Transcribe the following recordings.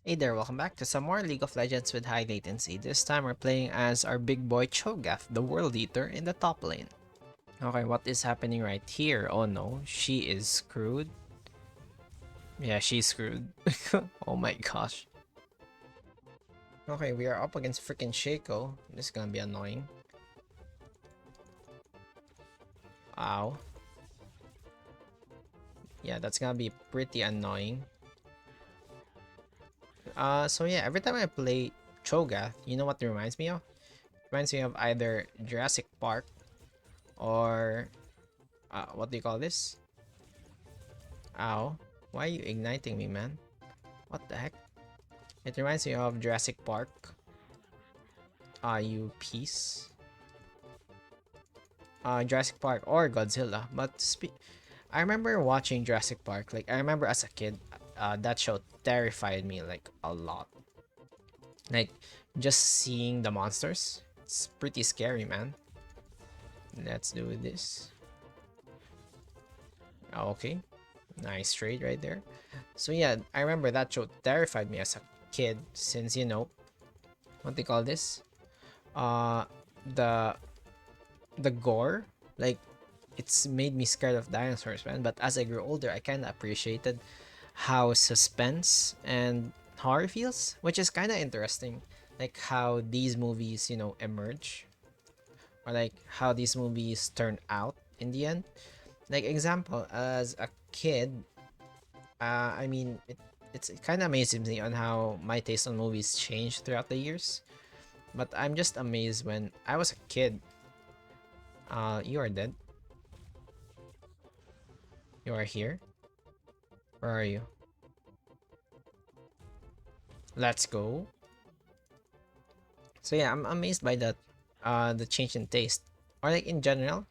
Hey there, welcome back to some more League of Legends with high latency. This time we're playing as our big boy Cho'Gath, the World Eater, in the top lane. Okay, what is happening right here? Oh no, she is screwed. Yeah, she's screwed. Oh my gosh. Okay, we are up against freaking Shaco. This is gonna be annoying. Ow. Yeah, that's gonna be pretty annoying. So yeah, every time I play Cho'Gath, you know what it reminds me of? It reminds me of either Jurassic Park or what do you call this? Ow. Why are you igniting me, man? What the heck? It reminds me of Jurassic Park. You piece. Jurassic Park or Godzilla. But I remember watching Jurassic Park. Like, I remember as a kid, that show terrified me, like, a lot. Like, just seeing the monsters. It's pretty scary, man. Let's do this. Okay. Nice trade right there. So yeah, I remember that show terrified me as a kid since, what they call this? uh the the gore, like, it's made me scared of dinosaurs, man. But as I grew older, I kind of appreciated how suspense and horror feels, which is kind of interesting, like how these movies, emerge, or like how these movies turn out in the end. Like, example, as a kid, I mean, it kind of amazes me on how my taste on movies changed throughout the years. But I'm just amazed when I was a kid. You are dead. You are here. Where are you? Let's go. So yeah, I'm amazed by the change in taste, or like in general,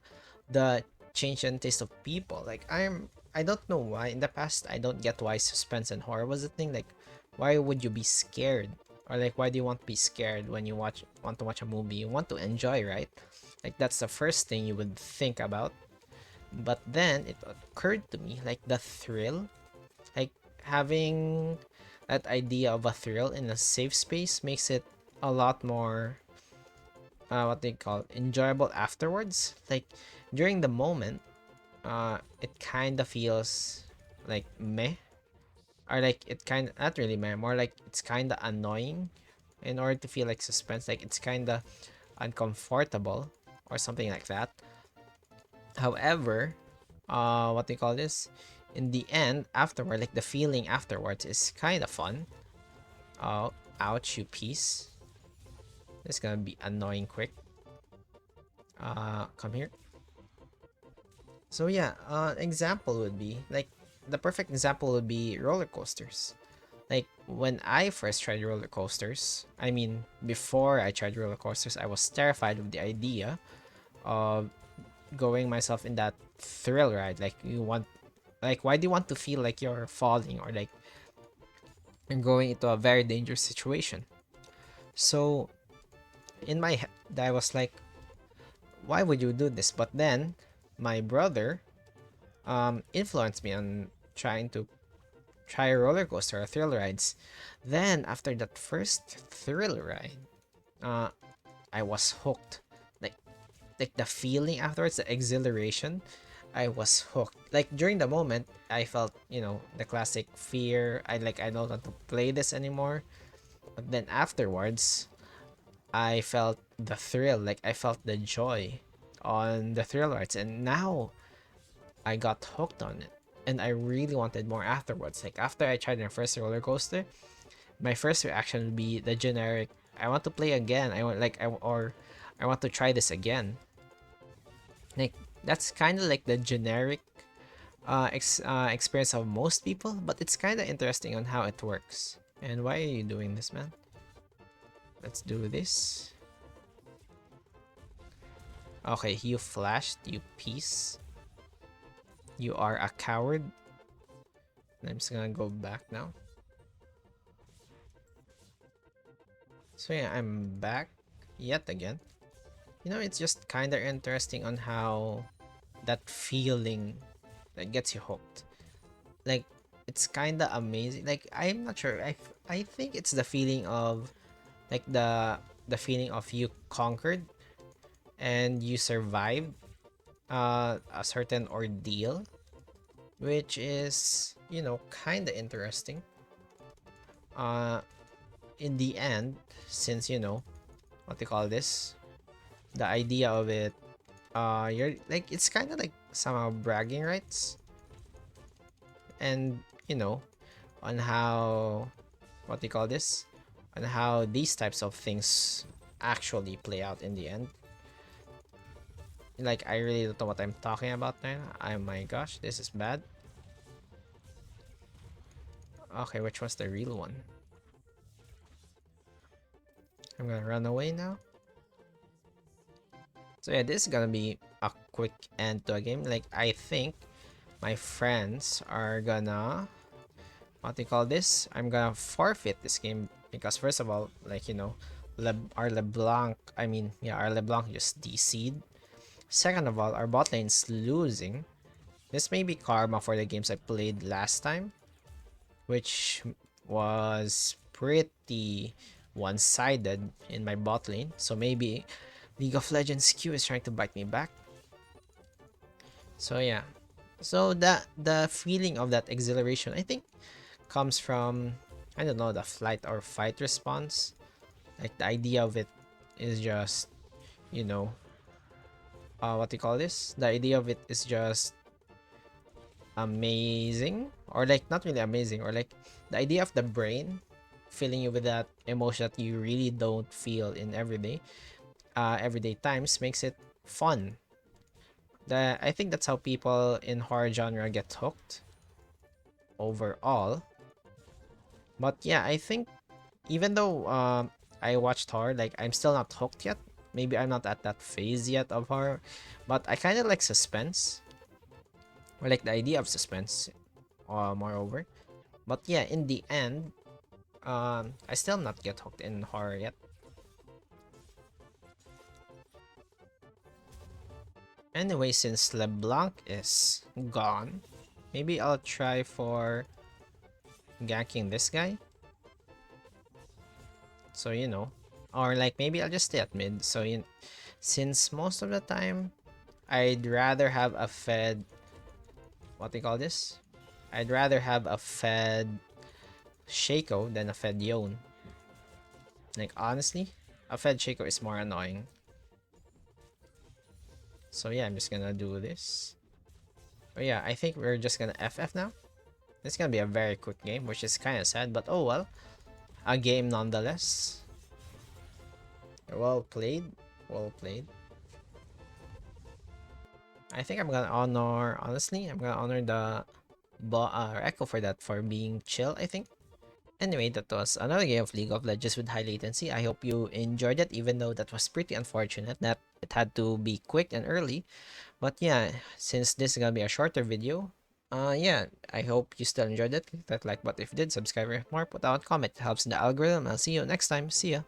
the change in taste of people. Like, I don't know why in the past I don't get why suspense and horror was a thing. Like, why would you be scared, or like why do you want to be scared when you want to watch a movie? You want to enjoy, right? Like, that's the first thing you would think about. But then it occurred to me, like, the thrill, like having that idea of a thrill in a safe space makes it a lot more, what they call, enjoyable afterwards. Like, during the moment, it kind of feels like meh, or like it kind of not really meh, more like it's kind of annoying. In order to feel like suspense, like it's kind of uncomfortable or something like that. However, what they call this, in the end, afterward, like the feeling afterwards is kind of fun. Oh, ouch, you piece. This is gonna be annoying quick. Come here. So yeah, example would be like, the perfect example would be roller coasters. Like, when I first tried roller coasters, I mean, before I tried roller coasters, I was terrified of the idea of going myself in that thrill ride. Like, why do you want to feel like you're falling, or like you're going into a very dangerous situation? So in my head, I was like, why would you do this? But then my brother influenced me on trying to try a roller coaster or thrill rides. Then after that first thrill ride, uh, I was hooked. Like like the feeling afterwards, the exhilaration, I was hooked. Like, during the moment, I felt, the classic fear. I don't want to play this anymore. But then afterwards, I felt the thrill. Like, I felt the joy on the thrill rides, and now I got hooked on it. And I really wanted more afterwards. Like, after I tried my first roller coaster, my first reaction would be the generic, I want to play again. I want to try this again. Like, that's kind of like the generic experience of most people, but it's kind of interesting on how it works. And why are you doing this, man? Let's do this. Okay, you flashed, you piece. You are a coward. I'm just gonna go back now. So yeah, I'm back yet again. It's just kind of interesting on how that feeling that gets you hooked. Like, it's kind of amazing. Like I'm not sure. I think it's the feeling of like the feeling of you conquered and you survived a certain ordeal, which is, you know, kind of interesting. Uh in the end, since you know what they call this, the idea of it, you're like it's kind of like somehow bragging rights, and you know, on how what they call this, on how these types of things actually play out in the end. Like I really don't know what I'm talking about now. Oh my gosh, this is bad. Okay, which was the real one? I'm gonna run away now. So yeah, this is gonna be a quick end to a game. Like I think my friends are gonna what do you call this? I'm gonna forfeit this game because first of all, like you know, our LeBlanc, I mean, yeah, our LeBlanc just DC'd. Second of all, our bot lane's losing. This may be karma for the games I played last time, which was pretty one-sided in my bot lane. So maybe League of Legends Q is trying to bite me back. So yeah. So the feeling of that exhilaration, I think, comes from I don't know, the flight or fight response. Like the idea of it is just, you know, what do you call this? The idea of it is just amazing, or like not really amazing, or like the idea of the brain filling you with that emotion that you really don't feel in everyday times makes it fun. I think that's how people in horror genre get hooked overall. But yeah, I think even though I watched horror, like I'm still not hooked yet. Maybe I'm not at that phase yet of horror, but I kind of like suspense, or like the idea of suspense, moreover. But yeah, in the end, I still not get hooked in horror yet. Anyway, since LeBlanc is gone, maybe I'll try for ganking this guy. So you know, or like maybe I'll just stay at mid. So since most of the time I'd rather have a fed. What they call this? I'd rather have a fed Shaco than a fed Yone. Like honestly, a fed Shaco is more annoying. So yeah, I'm just gonna do this. Oh yeah, I think we're just gonna FF now. It's gonna be a very quick game, which is kind of sad, but oh well. A game nonetheless. Well played. Well played. I think I'm gonna honor, honestly, I'm gonna honor the Echo for that, for being chill, I think. Anyway, that was another game of League of Legends with high latency. I hope you enjoyed it, even though that was pretty unfortunate that it had to be quick and early. But yeah, since this is gonna be a shorter video, yeah, I hope you still enjoyed it. Click that like button if you did, subscribe if more, put out a comment. It helps in the algorithm. I'll see you next time. See ya.